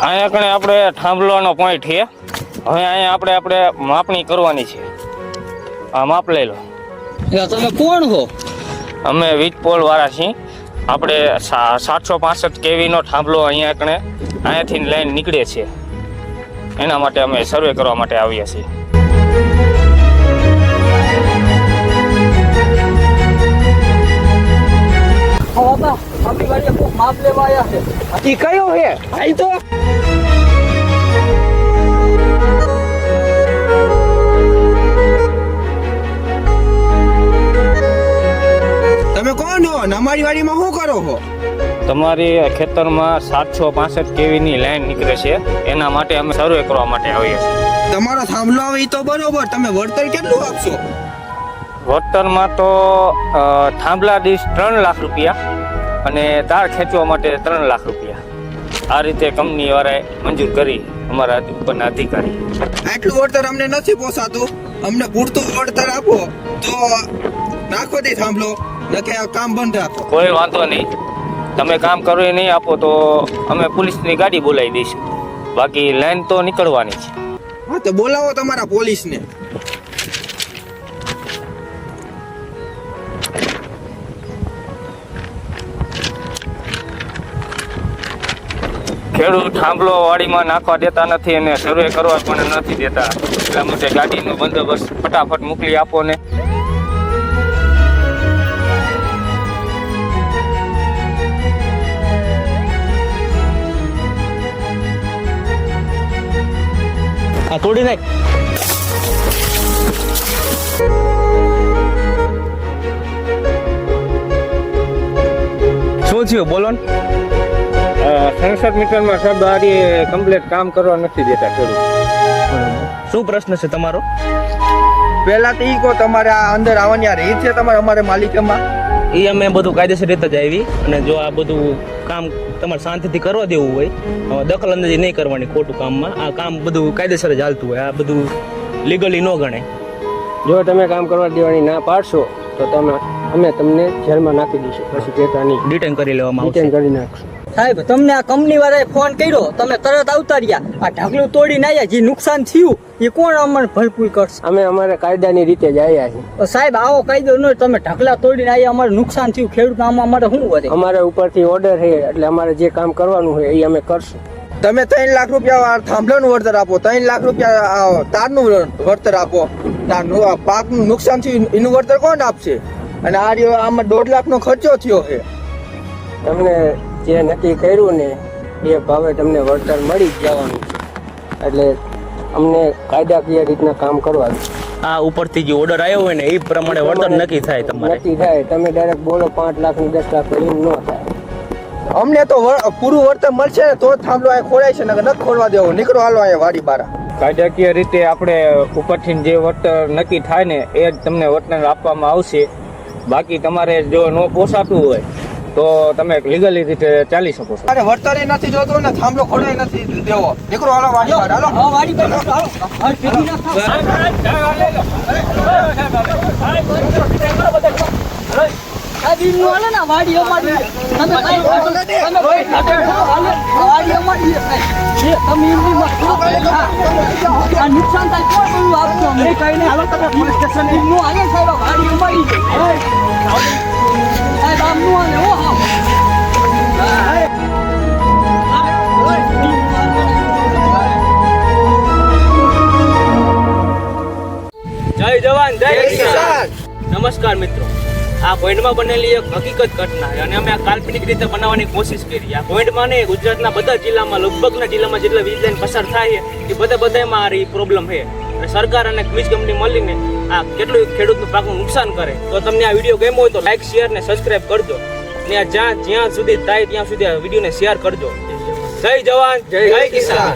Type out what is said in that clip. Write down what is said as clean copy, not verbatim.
અહીંયા કણે આપણે થાંભલાનો પોઈન્ટ છે. હવે અહીંયા આપણે માપણી કરવાની છે. આ માપ લઈ લો. તમે કોણ હો? અમે વીજપોલ વાળા છીએ. આપણે 765 kV નો થાંભલો અહીંયાથી લાઈન નીકળે છે. એના માટે અમે સર્વે કરવા માટે આવ્યા છીએ. માપ લેવા આવ્યા છે. કયો હે ભાઈ? તો તમે કોણ હો? અમારી વાડીમાં શું કરો છો? તમારી ખેતરમાં 765 kV ની લાઈન નીકળે છે. એના માટે અમે સર્વે કરવા માટે આવ્યા છીએ. તમારો થાંભલો આવે તો બરોબર, તમે વળતર કેટલું આપશો? વળતરમાં તો થાંભલા દીઠ 3 લાખ રૂપિયા અને તાર ખેંચવા માટે 3 લાખ રૂપિયા. આ રીતે કંપની વાળાએ મંજૂર કરી અમારા ઉપરના અધિકારી. આટલું વળતર અમને નથી પોસાતું, અમને પૂરતું વળતર આપો તો નાખો દે થાંભલો, નકે કામ બંધ રાખો. કોઈ વાંધો નહીં, તમે કામ કરો એ નહીં આપો તો અમે પોલીસની ગાડી બોલાવી દઈશું. બાકી લાઈન તો નીકળવાની છે. હા તો બોલાવો તમારા પોલીસને. ખેડૂત થાંભલો વાડીમાં નાખવા દેતા નથી અને સર્વે કરવા પણ નથી દેતા. એટલા માટે ગાડીનો બંદોબસ્ત ફટાફટ મોકલી આપો ને. આ તોડી નાખ. શું થયું બોલો ને? 67 મીટરમાં શબ્દ આરી કમ્પ્લીટ કામ કરવા નથી દેતા ખેડૂત. શું પ્રશ્ન છે તમારો? પહેલા તો ઈ કહો, તમારે આ અંદર આવવાની આ રીત છે તમારે અમારે માલિકમાં? એ અમે બધું કાયદેસર રીતે જ આવી, અને જો આ બધું કામ તમારે શાંતિથી કરવા દેવું હોય, દખલ અંદાજી નહીં કરવાની ખોટું કામમાં. આ કામ બધું કાયદેસર જ હાલતું હોય, આ બધું લીગલી ન ગણે. જો તમે કામ કરવા દેવાની ના પાડશો તો અમે તમને જેલમાં નાખી દઈશું. પછી કહેતા નહીં, ડિટેન કરી લેવામાં આવશે. રિટર્ન કરી નાખશું. સાહેબ, તમને આ કંપની વાળાએ ફોન કર્યો, તમે તરત આવતા રહ્યા. આ ઢગલું તોડીને આવ્યા, જે નુકસાન થયું એ કોણ અમને ભરપૂર કરશે? અમે અમારે કાયદાની રીતે જ આવ્યા છીએ. સાહેબ, આવો કાયદો ન, તમે ઢગલા તોડીને આવ્યા, અમારે નુકસાન થયું, ખેડૂત આમાં અમારે શું વધે? અમારે ઉપરથી ઓર્ડર છે એટલે અમારે જે કામ કરવાનું હોય એ અમે કરશું. તમે 3 લાખ રૂપિયા થાંભલાનું વળતર આપો, 3 લાખ રૂપિયા તારનું વળતર આપો. પાકનું નુકસાન થયું એનું વળતર કોણ આપશે? અને આ રહ્યો આમાં 1.5 લાખનો ખર્ચો થયો છે. તમને જે નક્કી કર્યું ને એ ભાવે તમને વળતર મળી જ જવાનું છે. એટલે અમને કાયદાકીય રીતના કામ કરવાનું. આ ઉપરથી જે ઓર્ડર આવ્યો હોય ને એ પ્રમાણે વળતર નક્કી થાય તમારે. નક્કી થાય. તમે ડાયરેક્ટ બોલો 5 લાખ ને 10 લાખ એમ ન થાય. અમને તો પૂરું વળતર મળશે ને તો જ થાંભલો અહીં ખોડાય છે, નકર નથી ખોડવા દેવો. નીકળો હાલો અહીંયા વાડી બારા. કાયદાકીય રીતે આપણે ઉપરથી જે વળતર નક્કી થાય ને એ જ તમને વળતર આપવામાં આવશે. બાકી તમારે જો ન પોસાતું હોય તો તમે લીગલી રીતે ચાલી શકો છો. અરે વળતર નથી જોતો ને થાંભલો ખોડાય નથી દેવો. નીકળો હાલો વાડી બાર. હાલો હા, વાડી પર હાલો. હા, ભેગી ના થાવ. આ દીનનો હાલે ને, વાડી અમારી છે. તમે વાડી અમારી છે. જે તમે આ નુકસાન થાય કોણ બધું આપજો? અમને કઈ નહીં. હાલો તમે પોલીસ સ્ટેશન. દીનનો હાલે સાહેબ, વાડી અમારી છે. સાહેબ, આમનું હાલે હો. જય જવાન જય કિસાન. નમસ્કાર મિત્રો, આ પોઈન્ટમાં બનેલી એક હકીકત ઘટના છે અને અમે આ કાલ્પનિક રીતે બનાવવાની કોશિશ કરી. આ પોઈન્ટમાં ને ગુજરાતના બધા જિલ્લામાં, લગભગના જિલ્લામાં જેટલા વીજ લાઈન પસાર થાય છે એ બધામાં આ પ્રોબ્લેમ છે. અને સરકાર અને વીજ કંપની મળીને આ કેટલું ખેડૂતનું પાકનું નુકસાન કરે. તો તમને આ વિડીયો ગમ્યો હોય તો લાઈક, શેર ને સબસ્ક્રાઇબ કરજો. ને જ્યાં સુધી થાય ત્યાં સુધી આ વિડીયોને શેર કરજો. જય જવાન જય કિસાન.